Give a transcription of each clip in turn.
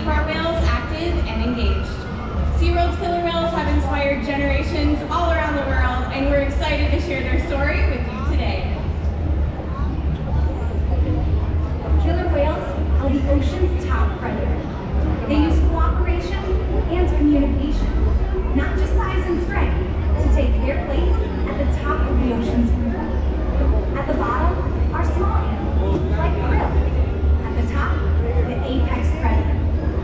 keep our whales active and engaged. SeaWorld's killer whales have inspired generations all around the world, and we're excited to share their story with you today. Killer whales are the ocean's top predator. They use cooperation and communication, not just size and strength, to take their place at the top of the ocean's food. At the bottom are small animals like krill. At the top, the apex predator,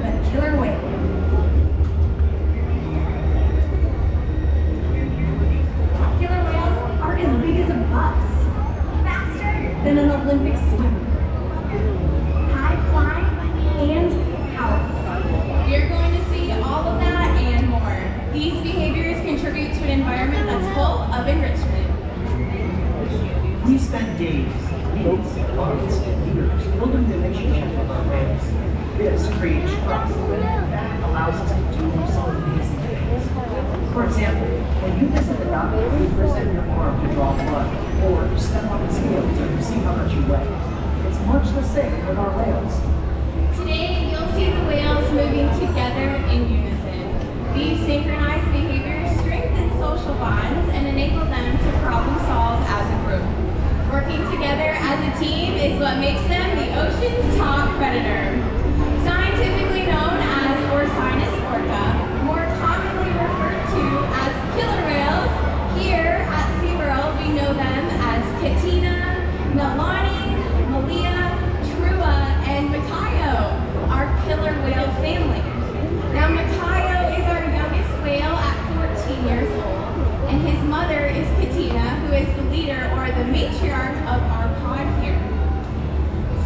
the killer whale. Killer whales are as big as a bus, faster than an Olympic swimmer, high flying and powerful. We are going to see all of that and more. These behaviors contribute to an environment that's full of enrichment. We spend days, weeks, months, and years building relationships with our whales. This creates trust that allows us to do some amazing things. For example, when you visit the doctor, you present your arm to draw blood, or step on the scales to see how much you weigh. It's much the same with our whales. Today, you'll see the whales moving together in unison. These synchronized behaviors strengthen social bonds and enable them to problem solve as a group. Working together as a team is what makes them the ocean's top predator. Scientifically known as Orcinus orca, more commonly referred to as killer whales, here at SeaWorld we know them as Katina, Nalani, Malia, Trua, and Makayo, our killer whale family. Now Makayo is our youngest whale at 14 years old, and his mother is Katina, who is the leader or the matriarch of our pod here.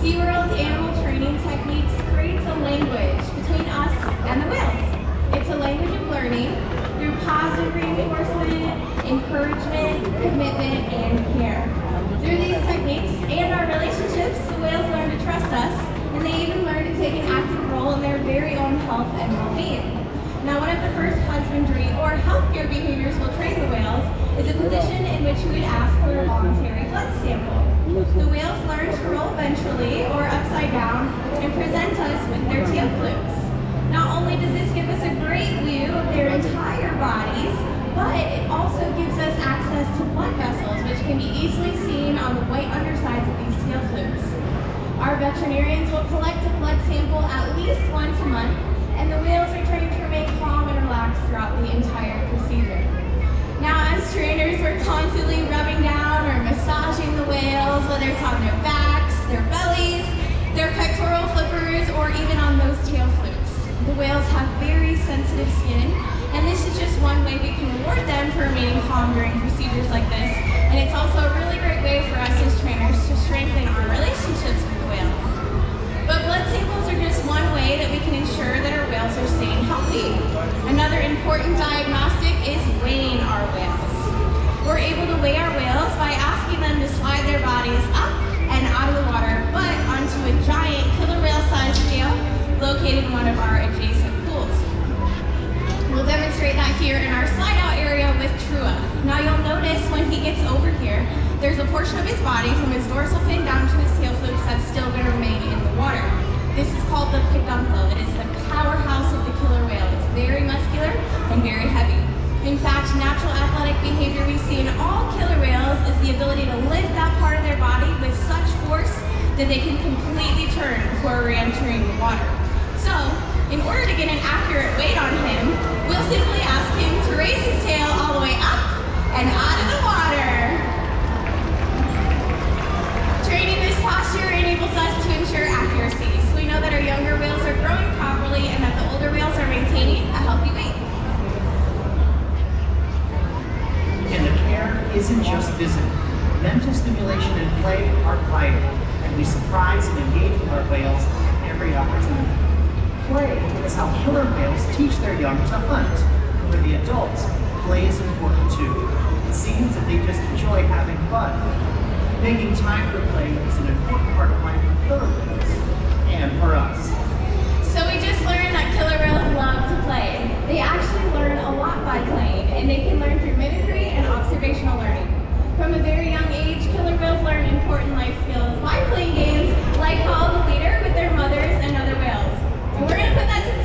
SeaWorld's animal training techniques creates a language between us and the whales. It's a language of learning through positive reinforcement, encouragement, commitment, and care. Through these techniques and our relationships, the whales learn to trust us, and they even learn to take an active role in their very own health and well-being. Now, one of the first husbandry or healthcare behaviors we'll train the whales is a position in which we would ask for a voluntary blood sample. The whales learn to roll ventrally or upside down and present us with their tail flukes. Not only does this give us a great view of their entire bodies, but it also gives us access to blood vessels, which can be easily seen on the white undersides of these tail flukes. Our veterinarians will collect a blood sample at least once a month, and the whales are trained to remain calm and relaxed throughout the entire procedure. Now, as trainers, we're constantly rubbing down or massaging the whales, whether it's on their backs, their bellies, their pectoral flippers, or even on those tail flukes. The whales have very sensitive skin, and this is just one way we can reward them for remaining calm during procedures like this. And it's also a really great way for us as trainers to strengthen our relationships with the whales. But blood samples are just one way that we can ensure that our whales are staying healthy. Another important diagnostic is weighing our whales. We're able to weigh our whales by asking them to slide their bodies up and out of the water, but onto a giant killer whale-sized scale located in one of our adjacent pools. We'll demonstrate that here in our slide-out area with Trua. Now you'll notice when he gets over here, there's a portion of his body from his dorsal fin down to his tail flukes that's still going to remain in the water. This is called the peduncle. It is the powerhouse of the killer whale. It's very muscular and very heavy. In fact, natural athletic behavior we see in all killer whales is the ability to lift that part of their body with such force that they can completely turn before re-entering the water. So, in order to get an accurate weight on him, we'll simply ask him to raise his tail all the way up and out of the water. Training this posture enables us to ensure accuracy, so we know that our younger whales are growing properly and that the older whales are maintaining a healthy weight. And the care isn't just physical. Mental stimulation and play are vital, and we surprise and engage with our whales every opportunity. Play is how killer whales teach their young to hunt. For the adults, play is important too. It seems that they just enjoy having fun. Making time for play is an important part of life for killer whales and for us. So we just learned that killer whales love to play. They actually learn a lot by playing, and they can learn through mimicry and observational learning. From a very young age, killer whales learn important life skills by playing games like Follow the Leader with their mothers and other whales. And we're going to put that to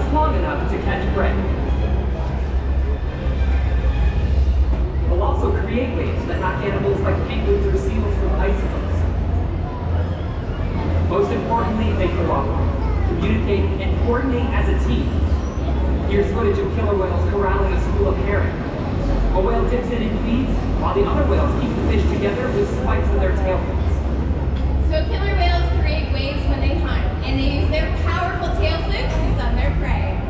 just long enough to catch prey. They'll also create waves that knock animals like penguins or seals from icicles. Most importantly, they cooperate, communicate, and coordinate as a team. Here's footage of killer whales corralling a school of herring. A whale dips in and feeds, while the other whales keep the fish together with spikes in their tail fins. So killer whales create waves when they hunt, and they use their powerful tail flips to stun their prey.